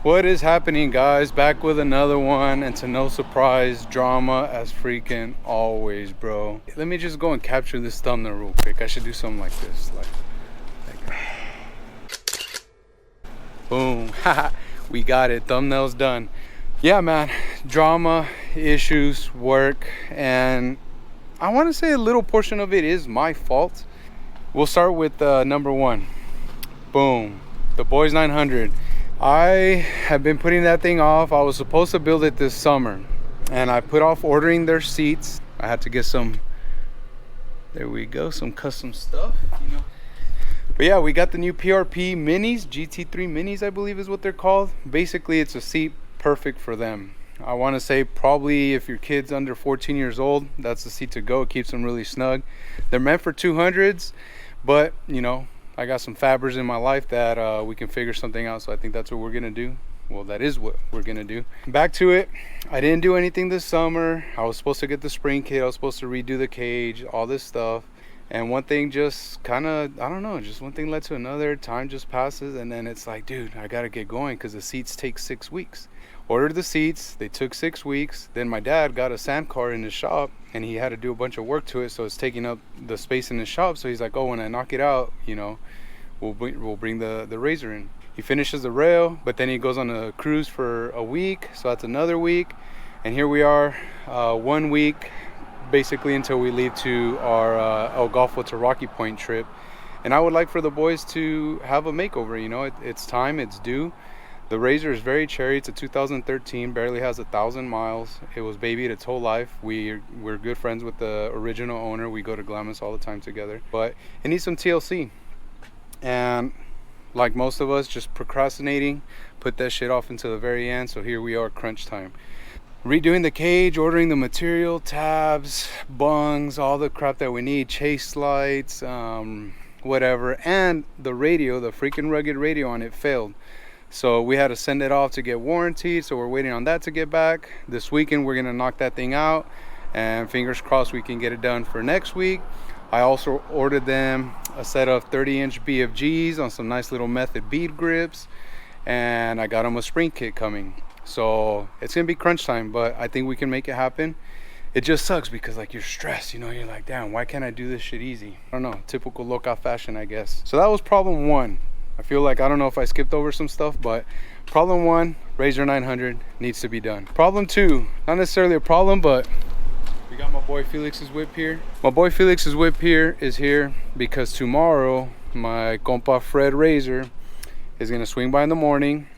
What is happening, guys? Back with another one, and to no surprise, drama as freaking always, bro. Let me just go and capture this thumbnail real quick. I should do something like this, like boom. We got it. Thumbnail's done. Yeah, man. Drama, issues, work, and I want to say a little portion of it is my fault. We'll start with number one. Boom. The Boys 900. I have been putting that thing off. I was supposed to build it this summer, and I put off ordering their seats. I had to get some, there we go, some custom stuff, you know. But yeah, we got the new PRP minis, GT3 minis, I believe is what they're called. Basically, it's a seat perfect for them. I want to say probably if your kid's under 14 years old, that's the seat to go. It keeps them really snug. They're meant for 200s, but you know, I got some fabbers in my life that we can figure something out. So I think that's what we're gonna do. Well, that is what we're gonna do. Back to it. I didn't do anything this summer. I was supposed to get the spring kit. I was supposed to redo the cage, all this stuff. And one thing just kind of, I don't know, just one thing led to another. Time just passes, and then it's like, dude, I gotta get going because the seats take 6 weeks. Ordered the seats, they took 6 weeks. Then my dad got a sand car in his shop, and he had to do a bunch of work to it, so it's taking up the space in his shop. So he's like, oh, when I knock it out, you know, we'll bring the razor in. He finishes the rail, but then he goes on a cruise for a week, so that's another week. And here we are, 1 week basically until we leave to our El Golfo to Rocky Point trip. And I would like for the boys to have a makeover, you know. It's time, it's due. The razor is very cherry. It's a 2013, barely has 1,000 miles. It was babied its whole life. We're good friends with the original owner. We go to Glamis all the time together, but it needs some TLC. And like most of us, just procrastinating, put that shit off until the very end. So here we are, crunch time. Redoing the cage, ordering the material, tabs, bungs, all the crap that we need, chase lights, whatever. And the radio, the freaking rugged radio on it failed. So we had to send it off to get warranted. So we're waiting on that to get back. This weekend, we're gonna knock that thing out, and fingers crossed we can get it done for next week. I also ordered them a set of 30-inch BFGs on some nice little method bead grips, and I got them a spring kit coming. So it's gonna be crunch time, but I think we can make it happen. It just sucks because like you're stressed, you know, you're like, damn, why can't I do this shit easy? I don't know, typical local fashion, I guess. So that was problem one. I feel like, I don't know if I skipped over some stuff, but problem one, Razor 900 needs to be done. Problem two, not necessarily a problem, but we got my boy Felix's whip here. My boy Felix's whip here is here because tomorrow my compa Fred Razor is gonna swing by in the morning.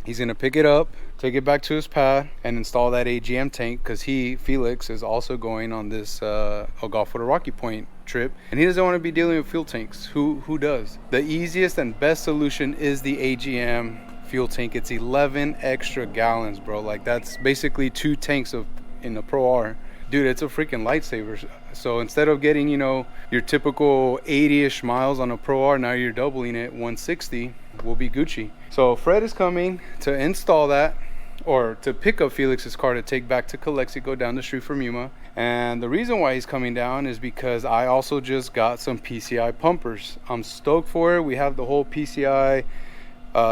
He's gonna pick it up, take it back to his pad, and install that AGM tank because Felix is also going on this El Golfo to Rocky Point trip, and he doesn't want to be dealing with fuel tanks. Who does? The easiest and best solution is the AGM fuel tank. It's 11 extra gallons, bro. Like that's basically 2 tanks in the Pro R. Dude, it's a freaking lifesaver. So instead of getting, you know, your typical 80-ish miles on a Pro R, now you're doubling it, 160. We'll be Gucci. So Fred is coming to install that, or to pick up Felix's car to take back to Calexico down the street from Yuma. And the reason why he's coming down is because I also just got some PCI pumpers. I'm stoked for it. We have the whole PCI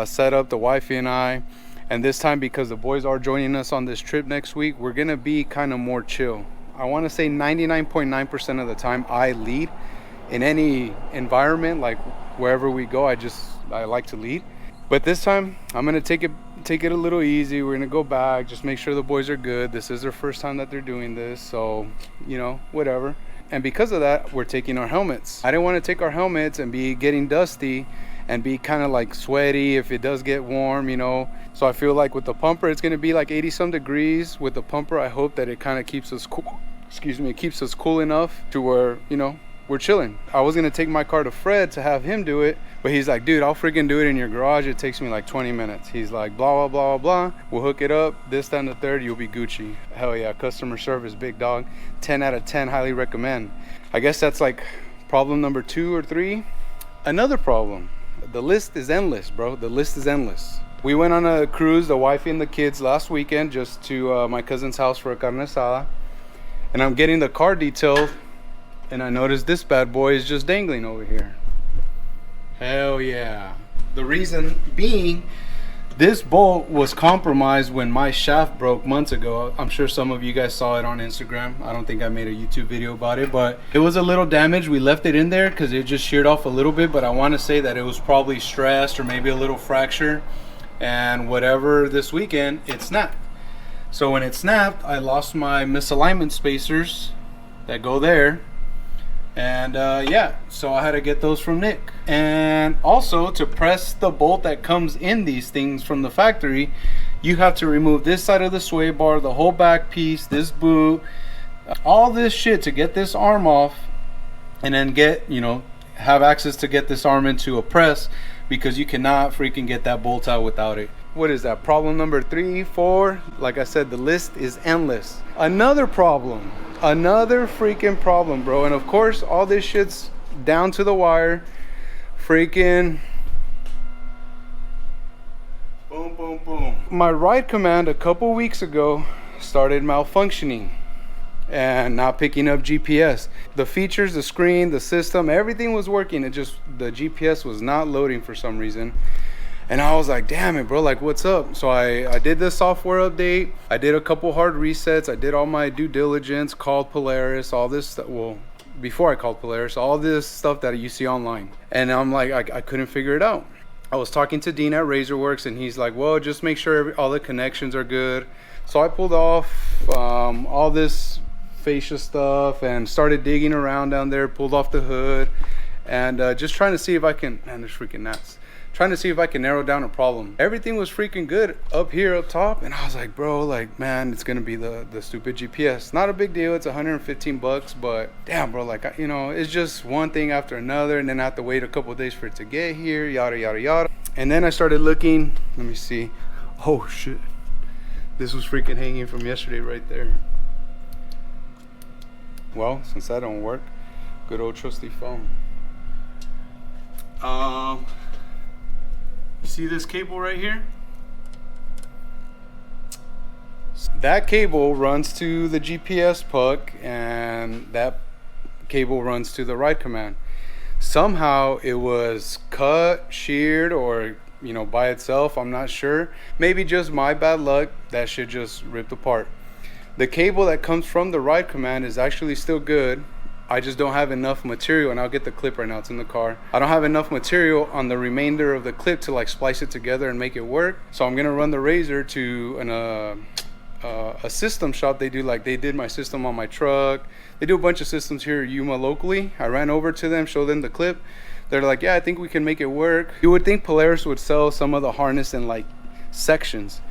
set up, the wifey and I. And this time, because the boys are joining us on this trip next week, we're gonna be kind of more chill. I want to say 99.9% of the time I lead in any environment, like wherever we go. I like to lead. But this time I'm gonna take it a little easy. We're gonna go back, just make sure the boys are good. This is their first time that they're doing this, so you know, whatever. And because of that, we're taking our helmets. I didn't want to take our helmets and be getting dusty and be kind of like sweaty if it does get warm, you know. So I feel like with the pumper, it's gonna be like 80 some degrees. With the pumper, I hope that it kind of keeps us cool. It keeps us cool enough to where, you know, we're chilling. I was gonna take my car to Fred to have him do it, but he's like, dude, I'll freaking do it in your garage. It takes me like 20 minutes. He's like, blah, blah, blah, blah, blah. We'll hook it up. This, that, and the third, you'll be Gucci. Hell yeah, customer service, big dog. 10 out of 10, highly recommend. I guess that's like problem number 2 or 3. Another problem, the list is endless, bro. The list is endless. We went on a cruise, the wifey and the kids, last weekend, just to my cousin's house for a carne asada. And I'm getting the car detailed, and I noticed this bad boy is just dangling over here. Hell yeah. The reason being, This bolt was compromised when my shaft broke months ago. I'm sure some of you guys saw it on Instagram. I don't think I made a YouTube video about it, but it was a little damaged. We left it in there because it just sheared off a little bit, but I want to say that it was probably stressed or maybe a little fracture, and whatever, this weekend it snapped. So when it snapped, I lost my misalignment spacers that go there. And yeah, so I had to get those from Nick. And also, to press the bolt that comes in these things from the factory, you have to remove this side of the sway bar, the whole back piece, this boot, all this shit to get this arm off, and then get, you know, have access to get this arm into a press, because you cannot freaking get that bolt out without it. What is that? Problem number 3, 4? Like I said, the list is endless. Another problem. Another freaking problem, bro. And of course, all this shit's down to the wire. Freaking boom, boom, boom. My ride command a couple weeks ago started malfunctioning and not picking up GPS. The features, the screen, the system, everything was working. It just, the GPS was not loading for some reason. And I was like, damn it, bro, like, what's up? So I did the software update. I did a couple hard resets. I did all my due diligence, called Polaris, all this stuff. Well, before I called Polaris, all this stuff that you see online. And I'm like, I couldn't figure it out. I was talking to Dean at Razorworks, and he's like, well, just make sure all the connections are good. So I pulled off all this fascia stuff and started digging around down there, pulled off the hood, and just trying to see if I can, man, there's freaking gnats. Trying to see if I can narrow down a problem. Everything was freaking good up here up top, and I was like, bro, like, man, it's gonna be the stupid GPS. Not a big deal, it's 115 bucks, but damn, bro, like, you know, it's just one thing after another, and then I have to wait a couple of days for it to get here, yada yada yada. And then I started looking, let me see. Oh shit, this was freaking hanging from yesterday right there. Well, since that don't work, good old trusty phone. You see this cable right here? That cable runs to the GPS puck, and that cable runs to the ride command. Somehow it was cut, sheared, or, you know, by itself, I'm not sure. Maybe just my bad luck, that shit just ripped apart. The cable that comes from the ride command is actually still good. I just don't have enough material, and I'll get the clip right now, it's in the car. I don't have enough material on the remainder of the clip to like splice it together and make it work. So I'm gonna run the razor to a system shop. They did my system on my truck. They do a bunch of systems here at Yuma locally. I ran over to them, showed them the clip. They're like, yeah, I think we can make it work. You would think Polaris would sell some of the harness in like sections,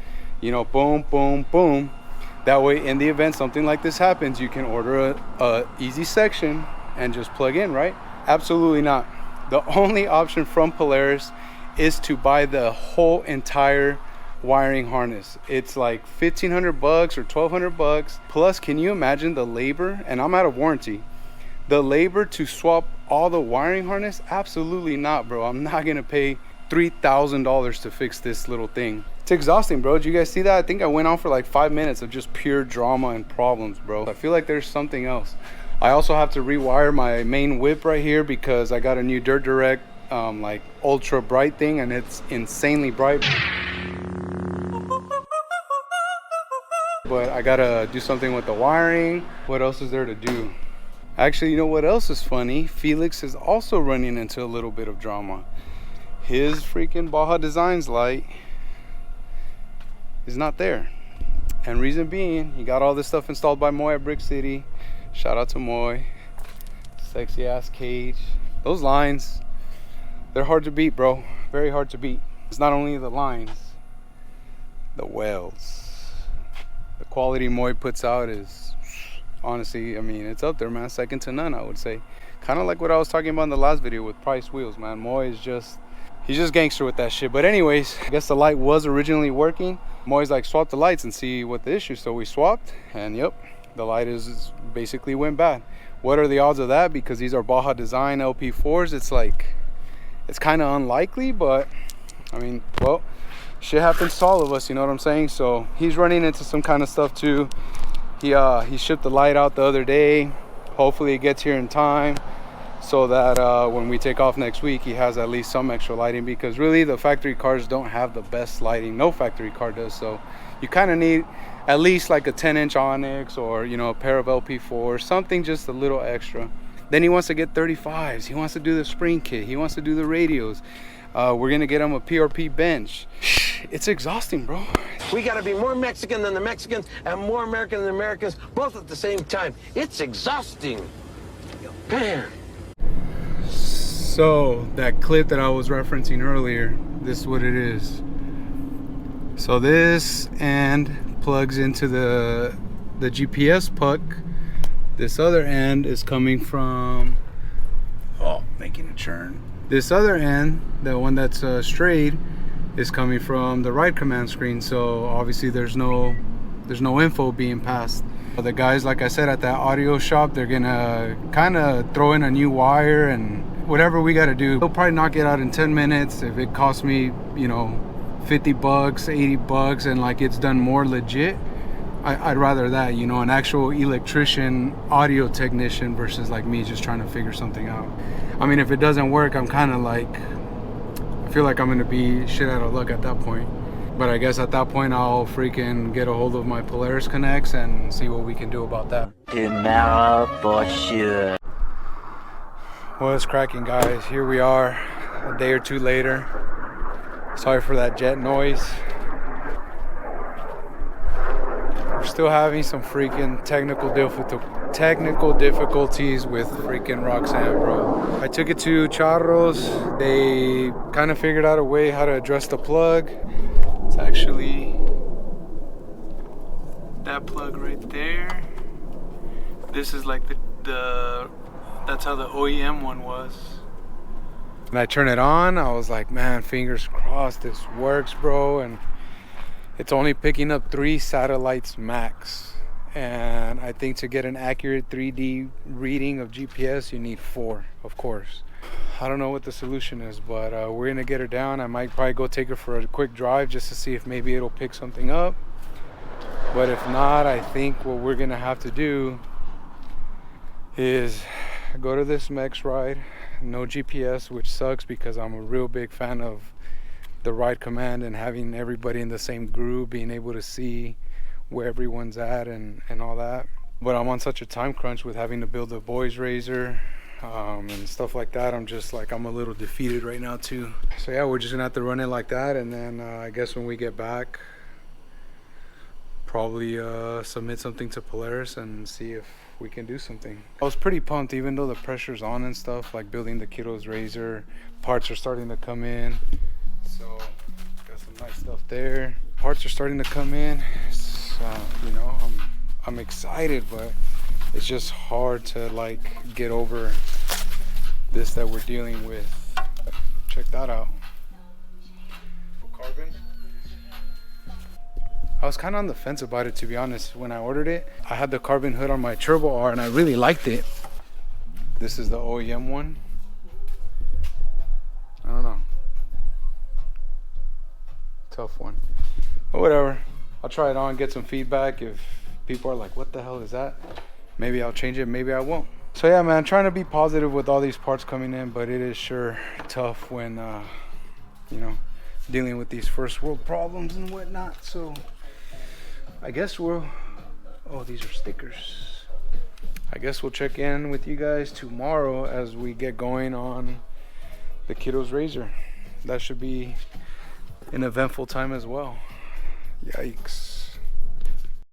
you know, boom, boom, boom. That way, in the event something like this happens, you can order a easy section and just plug in, right? Absolutely not. The only option from Polaris is to buy the whole entire wiring harness. It's like 1,500 bucks or 1,200 bucks. Plus, can you imagine the labor? And I'm out of warranty. The labor to swap all the wiring harness? Absolutely not, bro. I'm not gonna pay $3,000 to fix this little thing. It's exhausting, bro. Did you guys see that? I think I went on for like 5 minutes of just pure drama and problems, bro. I feel like there's something else. I also have to rewire my main whip right here because I got a new Dirt Direct like ultra bright thing, and it's insanely bright. But I gotta do something with the wiring. What else is there to do? Actually, you know what else is funny? Felix is also running into a little bit of drama. His freaking Baja Designs light is not there, and reason being, he got all this stuff installed by Moy at Brick City. Shout out to Moy. Sexy ass cage. Those lines, they're hard to beat, bro. Very hard to beat. It's not only the lines, the welds. The quality Moy puts out is, honestly, I mean, it's up there, man. Second to none, I would say. Kind of like what I was talking about in the last video with Price wheels, man. Moy is just, he's just gangster with that shit. But anyways, I guess the light was originally working. Moy's like, swap the lights and see what the issue. So we swapped, and yep, the light is basically went bad. What are the odds of that? Because these are Baja Design LP4s. It's like, it's kind of unlikely, but I mean, well, shit happens to all of us, you know what I'm saying? So he's running into some kind of stuff too. He shipped the light out the other day. Hopefully it gets here in time. so that when we take off next week, he has at least some extra lighting, because really the factory cars don't have the best lighting. No factory car does. So you kind of need at least like a 10-inch Onyx, or you know, a pair of LP4, something just a little extra. Then he wants to get 35s. He wants to do the spring kit. He wants to do the radios. We're gonna get him a PRP bench. It's exhausting, bro. We gotta be more Mexican than the Mexicans and more American than the Americans, both at the same time. It's exhausting. Man. So that clip that I was referencing earlier, this is what it is. So this end plugs into the GPS puck. This other end is coming from, oh, making a churn. This other end, the one that's strayed, is coming from the ride command screen. So obviously there's no info being passed. The guys, like I said, at that audio shop, they're gonna kind of throw in a new wire and whatever we got to do. They'll probably knock it out in 10 minutes. If it costs me, you know, $50, $80, and like it's done more legit, I'd rather that, you know, an actual electrician audio technician versus like me just trying to figure something out. I mean, if it doesn't work, I'm kind of like, I feel like I'm gonna be shit out of luck at that point. But I guess at that point I'll freaking get a hold of my Polaris connects and see what we can do about that. Tomorrow for sure. What's cracking, guys? Here we are a day or two later. Sorry for that jet noise. We're still having some freaking technical difficulties with freaking Roxanne, bro. I took it to Charros. They kind of figured out a way how to address the plug. It's actually that plug right there. This is like the that's how the OEM one was. And I turn it on, I was like, man, fingers crossed this works, bro. And it's only picking up 3 satellites max. And I think to get an accurate 3D reading of GPS, you need 4, of course. I don't know what the solution is, but we're gonna get her down. I might probably go take her for a quick drive just to see if maybe it'll pick something up. But if not, I think what we're gonna have to do is go to this Mex ride, no GPS, which sucks because I'm a real big fan of the ride command and having everybody in the same group, being able to see where everyone's at and all that. But I'm on such a time crunch with having to build a boys razor and stuff like that. I'm just like, I'm a little defeated right now too. So yeah, we're just gonna have to run it like that, and then I guess when we get back, probably submit something to Polaris and see if we can do something. I was pretty pumped, even though the pressure's on and stuff, like building the kiddo's razor. Parts are starting to come in, so got some nice stuff there. Parts are starting to come in. You know, I'm excited, but it's just hard to like get over this that we're dealing with. Check that out. Carbon. I was kind of on the fence about it, to be honest. When I ordered it, I had the carbon hood on my Turbo R and I really liked it. This is the OEM one. I don't know. Tough one. But whatever. I'll try it on, get some feedback. If people are like, what the hell is that? Maybe I'll change it, maybe I won't. So yeah, man, trying to be positive with all these parts coming in, but it is sure tough when, you know, dealing with these first world problems and whatnot. So I guess we'll, oh, these are stickers. I guess we'll check in with you guys tomorrow as we get going on the kiddo's razor. That should be an eventful time as well. Yikes.